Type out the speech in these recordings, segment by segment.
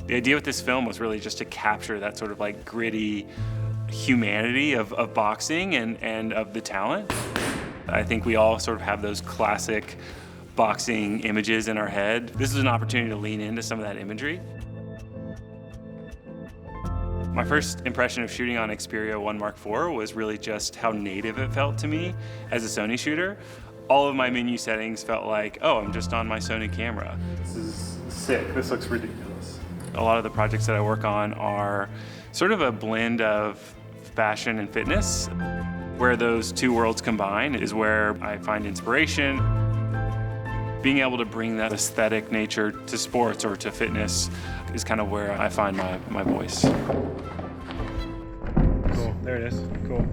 The idea with this film was really just to capture that sort of like gritty humanity of boxing and of the talent. I think we all sort of have those classic boxing images in our head. This is an opportunity to lean into some of that imagery. My first impression of shooting on Xperia 1 Mark IV was really just how native it felt to me as a Sony shooter. All of my menu settings felt like, oh, I'm just on my Sony camera. This is sick. This looks ridiculous. A lot of the projects that I work on are sort of a blend of fashion and fitness. Where those two worlds combine is where I find inspiration. Being able to bring that aesthetic nature to sports or to fitness is kind of where I find my voice. Cool, there it is, cool.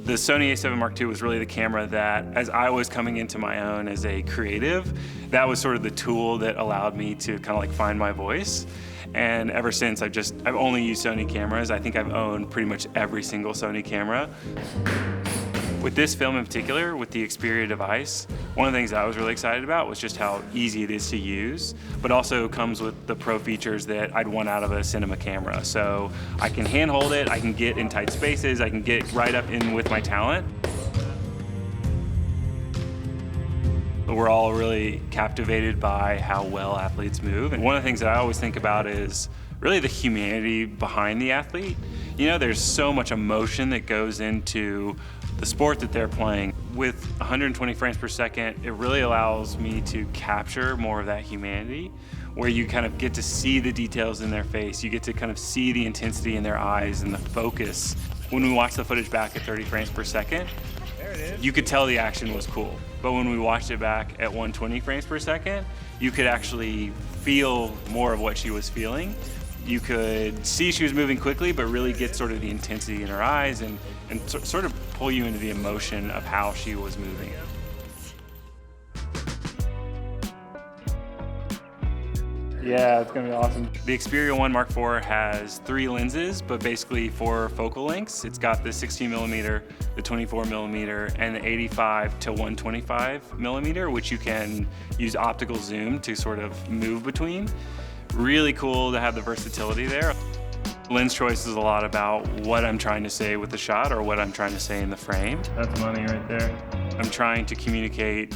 The Sony A7 Mark II was really the camera that, as I was coming into my own as a creative, that was sort of the tool that allowed me to kind of like find my voice. And ever since, I've only used Sony cameras. I think I've owned pretty much every single Sony camera. With this film in particular, with the Xperia device, one of the things I was really excited about was just how easy it is to use, but also comes with the pro features that I'd want out of a cinema camera. So I can handhold it, I can get in tight spaces, I can get right up in with my talent. We're all really captivated by how well athletes move. And one of the things that I always think about is really the humanity behind the athlete. You know, there's so much emotion that goes into the sport that they're playing. With 120 frames per second, it really allows me to capture more of that humanity, where you kind of get to see the details in their face. You get to kind of see the intensity in their eyes and the focus. When we watch the footage back at 30 frames per second, you could tell the action was cool. But when we watched it back at 120 frames per second, you could actually feel more of what she was feeling. You could see she was moving quickly, but really get sort of the intensity in her eyes and sort of pull you into the emotion of how she was moving. Yeah, it's gonna be awesome. The Xperia 1 Mark IV has 3 lenses, but basically 4 focal lengths. It's got the 16mm, the 24mm, and the 85 to 125mm, which you can use optical zoom to sort of move between. Really cool to have the versatility there. Lens choice is a lot about what I'm trying to say with the shot or what I'm trying to say in the frame. That's money right there. I'm trying to communicate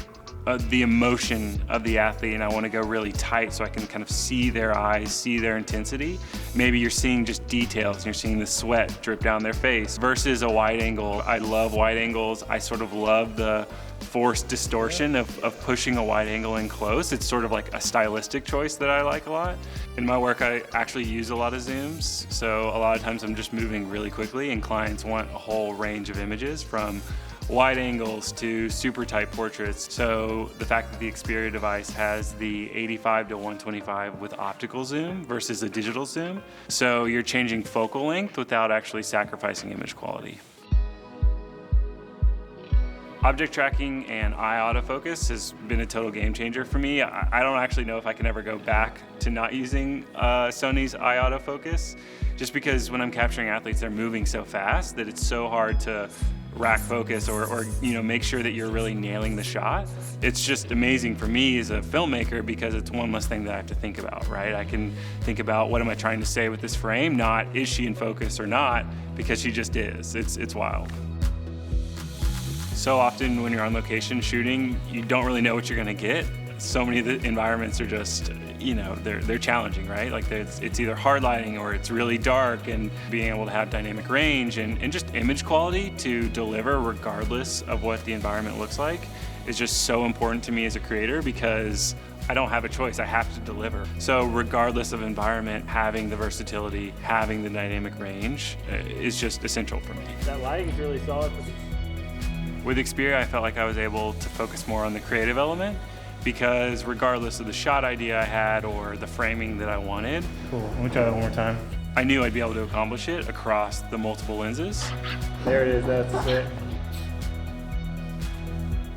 the emotion of the athlete, and I want to go really tight so I can kind of see their eyes, see their intensity. Maybe you're seeing just details and you're seeing the sweat drip down their face versus a wide angle. I love wide angles. I sort of love the forced distortion of pushing a wide angle in close. It's sort of like a stylistic choice that I like a lot. In my work, I actually use a lot of zooms. So a lot of times I'm just moving really quickly and clients want a whole range of images from wide angles to super tight portraits. So the fact that the Xperia device has the 85 to 125 with optical zoom versus a digital zoom. So you're changing focal length without actually sacrificing image quality. Object tracking and eye autofocus has been a total game changer for me. I don't actually know if I can ever go back to not using Sony's eye autofocus, just because when I'm capturing athletes, they're moving so fast that it's so hard to rack focus or make sure that you're really nailing the shot. It's just amazing for me as a filmmaker because it's one less thing that I have to think about, right? I can think about what am I trying to say with this frame, not is she in focus or not, because she just is. It's wild. So often when you're on location shooting, you don't really know what you're gonna get. So many of the environments are just, they're challenging, right? Like it's either hard lighting or it's really dark, and being able to have dynamic range and just image quality to deliver regardless of what the environment looks like is just so important to me as a creator because I don't have a choice, I have to deliver. So regardless of environment, having the versatility, having the dynamic range is just essential for me. That lighting is really solid. With Xperia, I felt like I was able to focus more on the creative element because regardless of the shot idea I had or the framing that I wanted, Cool. Let me try that one more time. I knew I'd be able to accomplish it across the multiple lenses. There it is. That's it.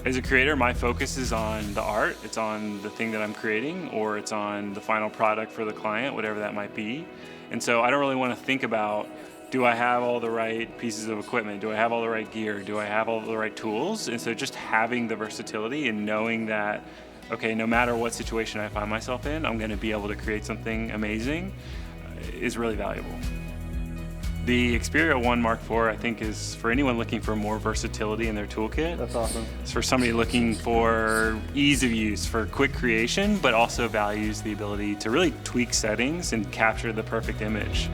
As a creator, my focus is on the art. It's on the thing that I'm creating, or it's on the final product for the client, whatever that might be. And so I don't really want to think about, do I have all the right pieces of equipment? Do I have all the right gear? Do I have all the right tools? And so just having the versatility and knowing that, okay, no matter what situation I find myself in, I'm going to be able to create something amazing is really valuable. The Xperia 1 Mark IV, I think, is for anyone looking for more versatility in their toolkit. That's awesome. It's for somebody looking for ease of use, for quick creation, but also values the ability to really tweak settings and capture the perfect image.